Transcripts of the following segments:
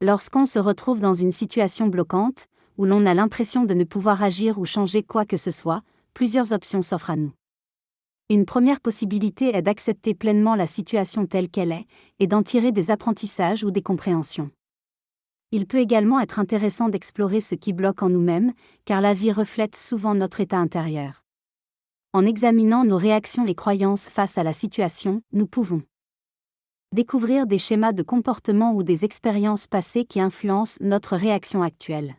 Lorsqu'on se retrouve dans une situation bloquante, où l'on a l'impression de ne pouvoir agir ou changer quoi que ce soit, plusieurs options s'offrent à nous. Une première possibilité est d'accepter pleinement la situation telle qu'elle est, et d'en tirer des apprentissages ou des compréhensions. Il peut également être intéressant d'explorer ce qui bloque en nous-mêmes, car la vie reflète souvent notre état intérieur. En examinant nos réactions et croyances face à la situation, nous pouvons découvrir des schémas de comportement ou des expériences passées qui influencent notre réaction actuelle.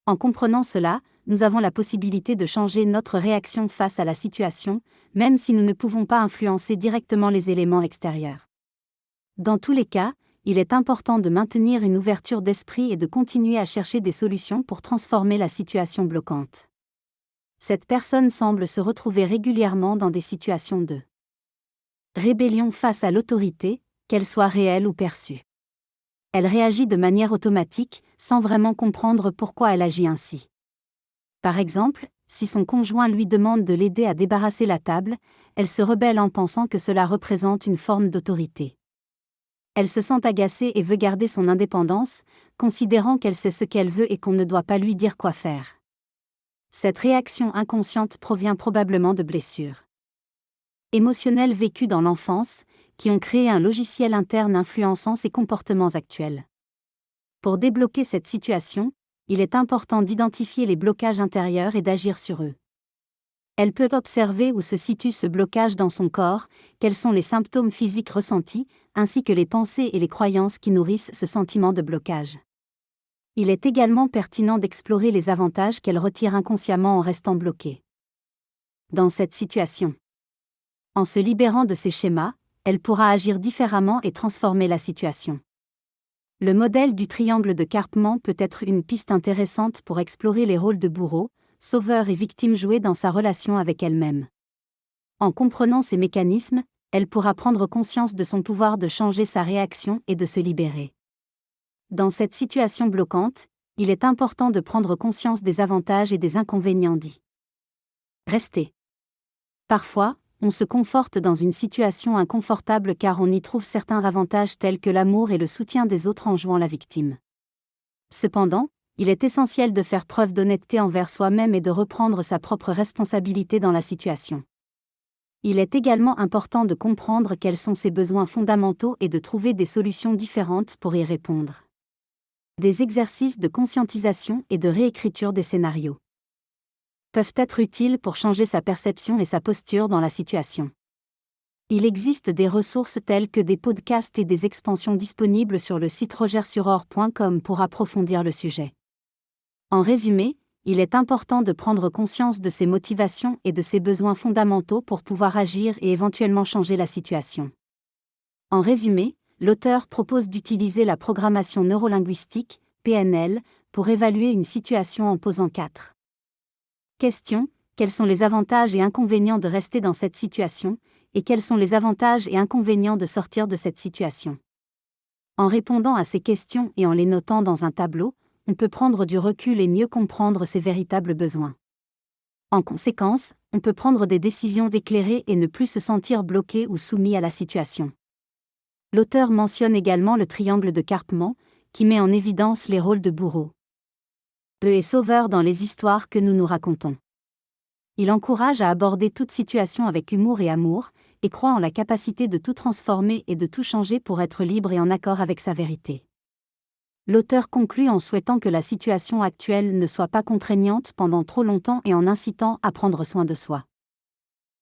En comprenant cela, nous avons la possibilité de changer notre réaction face à la situation, même si nous ne pouvons pas influencer directement les éléments extérieurs. Dans tous les cas, il est important de maintenir une ouverture d'esprit et de continuer à chercher des solutions pour transformer la situation bloquante. Cette personne semble se retrouver régulièrement dans des situations de rébellion face à l'autorité, qu'elle soit réelle ou perçue. Elle réagit de manière automatique, sans vraiment comprendre pourquoi elle agit ainsi. Par exemple, si son conjoint lui demande de l'aider à débarrasser la table, elle se rebelle en pensant que cela représente une forme d'autorité. Elle se sent agacée et veut garder son indépendance, considérant qu'elle sait ce qu'elle veut et qu'on ne doit pas lui dire quoi faire. Cette réaction inconsciente provient probablement de blessures émotionnelles vécues dans l'enfance, qui ont créé un logiciel interne influençant ses comportements actuels. Pour débloquer cette situation, il est important d'identifier les blocages intérieurs et d'agir sur eux. Elle peut observer où se situe ce blocage dans son corps, quels sont les symptômes physiques ressentis, ainsi que les pensées et les croyances qui nourrissent ce sentiment de blocage. Il est également pertinent d'explorer les avantages qu'elle retire inconsciemment en restant bloquée dans cette situation. En se libérant de ces schémas, elle pourra agir différemment et transformer la situation. Le modèle du triangle de Karpman peut être une piste intéressante pour explorer les rôles de bourreau, sauveur et victime joués dans sa relation avec elle-même. En comprenant ces mécanismes, elle pourra prendre conscience de son pouvoir de changer sa réaction et de se libérer. Dans cette situation bloquante, il est important de prendre conscience des avantages et des inconvénients d'y rester. Parfois, on se conforte dans une situation inconfortable car on y trouve certains avantages tels que l'amour et le soutien des autres en jouant la victime. Cependant, il est essentiel de faire preuve d'honnêteté envers soi-même et de reprendre sa propre responsabilité dans la situation. Il est également important de comprendre quels sont ses besoins fondamentaux et de trouver des solutions différentes pour y répondre. Des exercices de conscientisation et de réécriture des scénarios peuvent être utiles pour changer sa perception et sa posture dans la situation. Il existe des ressources telles que des podcasts et des expansions disponibles sur le site rogersuror.com pour approfondir le sujet. En résumé, il est important de prendre conscience de ses motivations et de ses besoins fondamentaux pour pouvoir agir et éventuellement changer la situation. En résumé, l'auteur propose d'utiliser la programmation neurolinguistique, PNL, pour évaluer une situation en posant 4 questions. Quels sont les avantages et inconvénients de rester dans cette situation, et quels sont les avantages et inconvénients de sortir de cette situation? En répondant à ces questions et en les notant dans un tableau, on peut prendre du recul et mieux comprendre ses véritables besoins. En conséquence, on peut prendre des décisions éclairées et ne plus se sentir bloqué ou soumis à la situation. L'auteur mentionne également le triangle de Karpman, qui met en évidence les rôles de bourreau et sauveur dans les histoires que nous nous racontons. Il encourage à aborder toute situation avec humour et amour, et croit en la capacité de tout transformer et de tout changer pour être libre et en accord avec sa vérité. L'auteur conclut en souhaitant que la situation actuelle ne soit pas contraignante pendant trop longtemps et en incitant à prendre soin de soi.